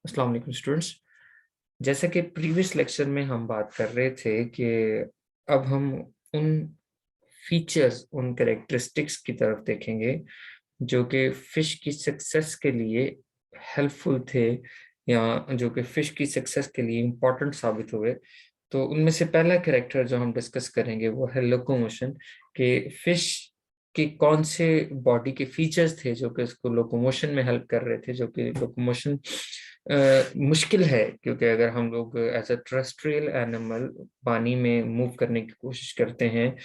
अस्सलाम वालेकुम स्टूडेंट्स। जैसा कि प्रीवियस लेक्चर में हम बात कर रहे थे कि अब हम उन फीचर्स, उन कैरेक्टरिस्टिक्स की तरफ देखेंगे जो कि फिश की सक्सेस के लिए हेल्पफुल थे या जो कि फिश की सक्सेस के लिए इम्पोर्टेंट साबित हुए। तो उनमें से पहला कैरेक्टर जो हम डिस्कस करेंगे वो है लोकोमोशन। कि फिश के कौन से बॉडी के फीचर्स थे जो कि उसको लोकोमोशन में हेल्प कर रहे थे, जो कि लोकोमोशन मुश्किल है क्योंकि अगर हम लोग एज अ टेरेस्ट्रियल एनिमल पानी में मूव करने की कोशिश करते हैं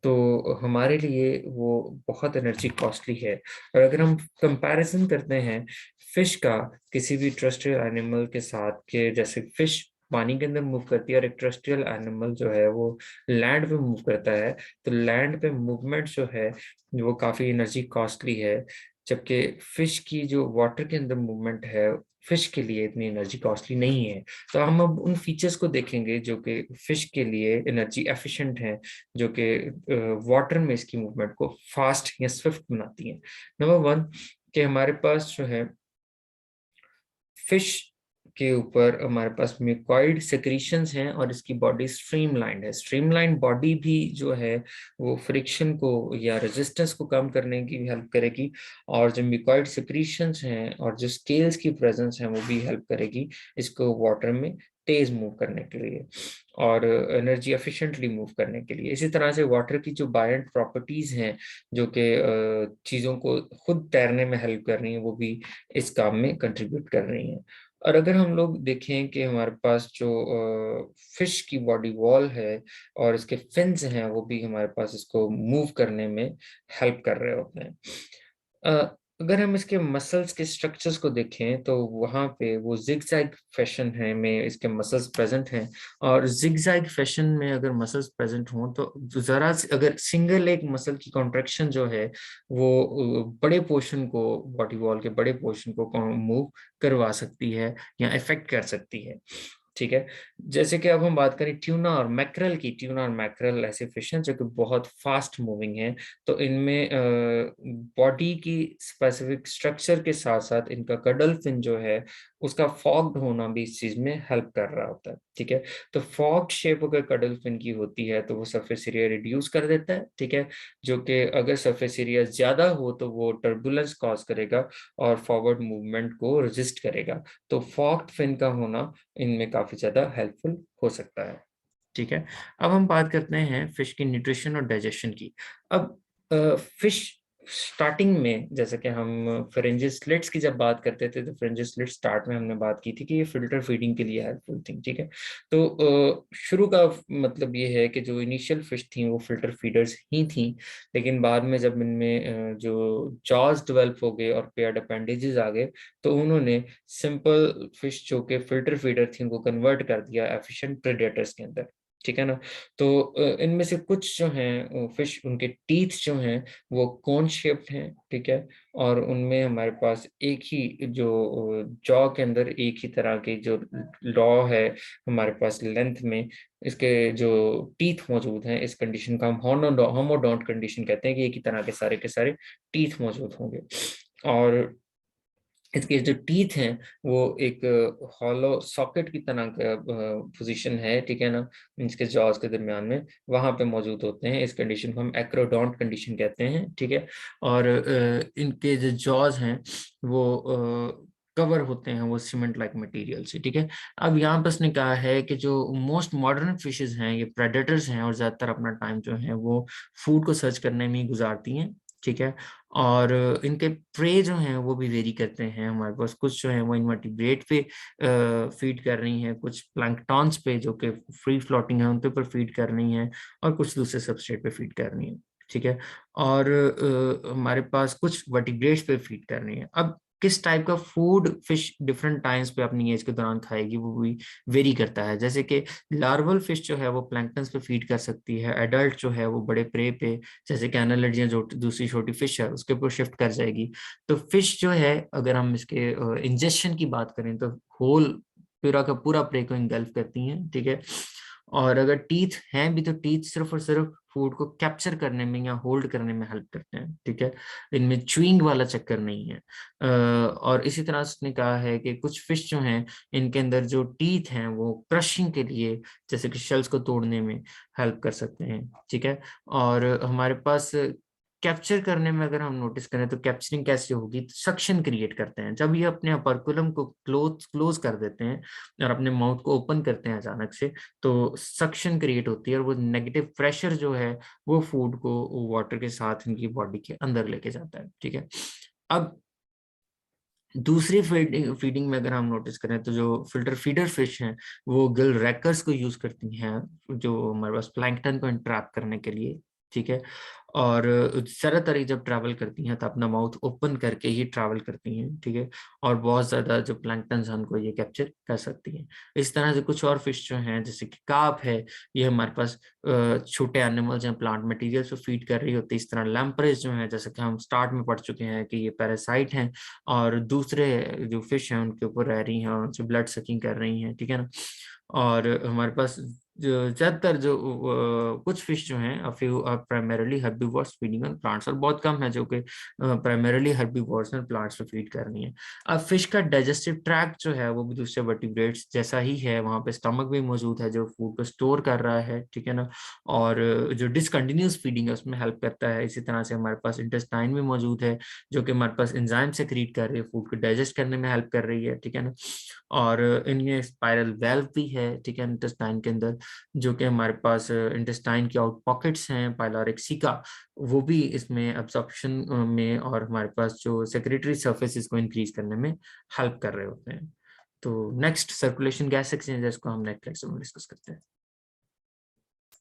तो हमारे लिए वो बहुत एनर्जी कॉस्टली है। और अगर हम कंपैरिजन करते हैं फिश का किसी भी टेरेस्ट्रियल एनिमल के साथ, के जैसे फिश पानी के अंदर मूव करती है और एक टेरेस्ट्रियल एनिमल जो है वो लैंड पे मूव करता है, तो लैंड पे मूवमेंट जो है वो काफी एनर्जी कॉस्टली है, जबकि फिश की जो वाटर के अंदर मूवमेंट है फिश के लिए इतनी एनर्जी कॉस्टली नहीं है। तो हम अब उन फीचर्स को देखेंगे जो कि फिश के लिए एनर्जी एफिशिएंट हैं, जो कि वाटर में इसकी मूवमेंट को फास्ट या स्विफ्ट बनाती हैं। नंबर वन, कि हमारे पास जो है फिश के ऊपर हमारे पास म्यूकॉइड सेक्रीशंस हैं और इसकी बॉडी स्ट्रीमलाइंड है। स्ट्रीमलाइंड बॉडी भी जो है वो फ्रिक्शन को या रेजिस्टेंस को कम करने की हेल्प करेगी, और जो म्यूकॉइड सेक्रीशंस हैं और जो स्केल्स की प्रेजेंस है वो भी हेल्प करेगी इसको वाटर में तेज मूव करने के लिए और एनर्जी एफिशिएंटली मूव करने के लिए। इसी तरह से वाटर की जो बायंट प्रॉपर्टीज हैं जो कि चीज़ों को खुद तैरने में हेल्प कर रही हैं, वो भी इस काम में कंट्रीब्यूट कर रही हैं। और अगर हम लोग देखें कि हमारे पास जो फिश की बॉडी वॉल है और इसके फिन्स हैं वो भी हमारे पास इसको मूव करने में हेल्प कर रहे होते हैं। अगर हम इसके मसल्स के स्ट्रक्चर्स को देखें तो वहाँ पे वो जिगजैग फैशन है में इसके मसल्स प्रेजेंट हैं। और जिगजैग फैशन में अगर मसल्स प्रेजेंट हों तो जरा अगर सिंगल एक मसल की कॉन्ट्रैक्शन जो है वो बड़े पोर्शन को, बॉडी वॉल के बड़े पोर्शन को मूव करवा सकती है या इफेक्ट कर सकती है। ठीक है। जैसे कि अब हम बात करें ट्यूना और मैकरल की। ट्यूना और मैकरल ऐसे फिश हैं जो कि बहुत फास्ट मूविंग हैं, तो इनमें बॉडी की स्पेसिफिक स्ट्रक्चर के साथ साथ इनका कडल फिन जो है उसका फॉग्ड होना भी इस चीज में हेल्प कर रहा होता है। ठीक है। तो फॉग्ड शेप अगर कडल फिन की होती है तो वो सरफेस एरिया रिड्यूस कर देता है। ठीक है। जो कि अगर सरफेस एरिया ज्यादा हो तो वो टर्बुलेंस कॉज करेगा और फॉरवर्ड मूवमेंट को रेजिस्ट करेगा। तो फॉग्ड फिन का होना इनमें काफी ज्यादा हेल्पफुल हो सकता है। ठीक है। अब हम बात करते हैं फिश की न्यूट्रिशन और डाइजेशन की। अब फिश स्टार्टिंग में, जैसे कि हम फ्रिंजिस स्लिट्स की जब बात करते थे तो फ्रिंजिस स्लिट्स स्टार्ट में हमने बात की थी कि ये फिल्टर फीडिंग के लिए हेल्पफुल थी। ठीक है। तो शुरू का मतलब ये है कि जो इनिशियल फिश थी वो फिल्टर फीडर्स ही थी, लेकिन बाद में जब इनमें जो जॉज डेवलप हो गए और पेयर्ड अपेंडेजेस आ गए तो उन्होंने सिंपल फिश जो के फिल्टर फीडर थी उनको कन्वर्ट कर दिया एफिशिएंट प्रेडेटर्स के अंदर। ठीक है ना। तो इनमें से कुछ जो हैं फिश, उनके टीथ जो हैं वो कोन शेप्ड हैं। ठीक है। और उनमें हमारे पास एक ही जो जॉ के अंदर एक ही तरह की जो लॉ है हमारे पास लेंथ में, इसके जो टीथ मौजूद हैं, इस कंडीशन का हम होमोडोंट कंडीशन कहते हैं कि एक ही तरह के सारे टीथ मौजूद होंगे। और इसके जो टीथ हैं वो एक हॉलो सॉकेट की तरह का पोजीशन है। ठीक है ना। इसके जॉज के दरमियान में वहां पे मौजूद होते हैं। इस कंडीशन को हम एक्रोडोंट कंडीशन कहते हैं। ठीक है। और इनके जो जॉज हैं वो कवर होते हैं वो सीमेंट लाइक मटेरियल से। ठीक है। अब यहाँ पर उसने कहा है कि जो मोस्ट मॉडर्न फिशेज हैं ये प्रेडेटर्स हैं और ज्यादातर अपना टाइम जो है वो फूड को सर्च करने में ही गुजारती हैं। ठीक है। और इनके प्रे जो हैं वो भी वेरी करते हैं। हमारे पास कुछ जो है वो इनवर्टिब्रेट पे फीड कर रही हैं, कुछ प्लैंक्टॉन्स पे जो कि फ्री फ्लोटिंग है उन पे पर फीड कर रही हैं, और कुछ दूसरे सबस्ट्रेट पे फीड कर रही हैं। ठीक है। और हमारे पास कुछ वर्टिब्रेट्स पे फीड कर रही हैं। अब किस टाइप का फूड फिश डिफरेंट टाइम्स पे अपनी एज के दौरान खाएगी वो भी वेरी करता है। जैसे कि लार्वल फिश जो है वो प्लैंक्टन्स पे फीड कर सकती है, एडल्ट जो है वो बड़े प्रे पे जैसे कि एनालिड या जो दूसरी छोटी फिश है उसके ऊपर शिफ्ट कर जाएगी। तो फिश जो है अगर हम इसके इंजेक्शन की बात करें तो होल पूरा का पूरा प्रे को इंगल्फ करती हैं। ठीक है। और अगर टीथ हैं भी तो टीथ सिर्फ और सिर्फ फूड को कैप्चर करने में या होल्ड करने में हेल्प करते हैं, ठीक है। इनमें च्यूइंग वाला चक्कर नहीं है। और इसी तरह उसने कहा है कि कुछ फिश जो हैं इनके अंदर जो टीथ हैं वो क्रशिंग के लिए, जैसे कि शेल्स को तोड़ने में हेल्प कर सकते हैं, ठीक है। और हमारे पास कैप्चर करने में अगर हम नोटिस करें तो कैप्चरिंग कैसे होगी, तो सक्शन क्रिएट करते हैं जब ये अपने अपर्कुलम को क्लोज कर देते हैं और अपने माउथ को ओपन करते हैं अचानक से, तो सक्शन क्रिएट होती है और वो नेगेटिव प्रेशर जो है वो फूड को वाटर के साथ इनकी बॉडी के अंदर लेके जाता है, ठीक है। अब दूसरी फीडिंग में अगर हम नोटिस करें तो जो फिल्टर फीडर फिश हैं वो गिल रैकर्स को यूज करती हैं, जो हमारे पास प्लैंकटन को इंट्रैप करने के लिए, ठीक है। और ज्यादातर ये जब ट्रैवल करती हैं तो अपना माउथ ओपन करके ही ट्रैवल करती हैं, ठीक है। और बहुत ज्यादा जो प्लैंकटन है उनको ये कैप्चर कर सकती हैं। इस तरह से कुछ और फिश जो हैं जैसे कि कार्प है, ये हमारे पास छोटे एनिमल्स या प्लांट मटेरियल पे फीड कर रही होती है। इस तरह लैम्प्रेस जो है, जैसे कि हम स्टार्ट में पढ़ चुके हैं कि ये पैरासाइट हैं और दूसरे जो फिश हैं उनके ऊपर रह रही हैं और उनसे ब्लड सकिंग कर रही हैं, ठीक है ना। और हमारे पास जो ज्यादातर जो कुछ फिश जो हैं a few are primarily herbivores feeding on plants, और बहुत कम है जो कि प्राइमरीली हर्बीवोर्स एंड प्लांट्स पे फीड कर रही हैं। अब फिश का डाइजेस्टिव ट्रैक्ट जो है वो भी दूसरे वर्टिब्रेट्स जैसा ही है, वहां पे स्टमक भी मौजूद है जो फूड को स्टोर कर रहा है, ठीक है ना। और जो डिसकंटिन्यूस फीडिंग है उसमें हेल्प करता है। इसी तरह से हमारे पास इंटेस्टाइन भी मौजूद है जो कि हमारे पास एंजाइम सेक्रीट कर रही है, फूड को डाइजेस्ट करने में हेल्प कर रही है, ठीक है ना। और इनमें स्पाइरल वेल्व भी है, ठीक है, इंटेस्टाइन के अंदर, जो कि हमारे पास इंटेस्टाइन की आउट पॉकेट्स हैं पाइलोरिक सिका, वो भी इसमें अब्जॉर्प्शन में और हमारे पास जो सेक्रेटरी सर्फेसिस को इंक्रीज करने में हेल्प कर रहे होते हैं। तो नेक्स्ट सर्कुलेशन गैस एक्सचेंजर्स को हम नेक्स्ट लेक्चर में डिस्कस करते हैं।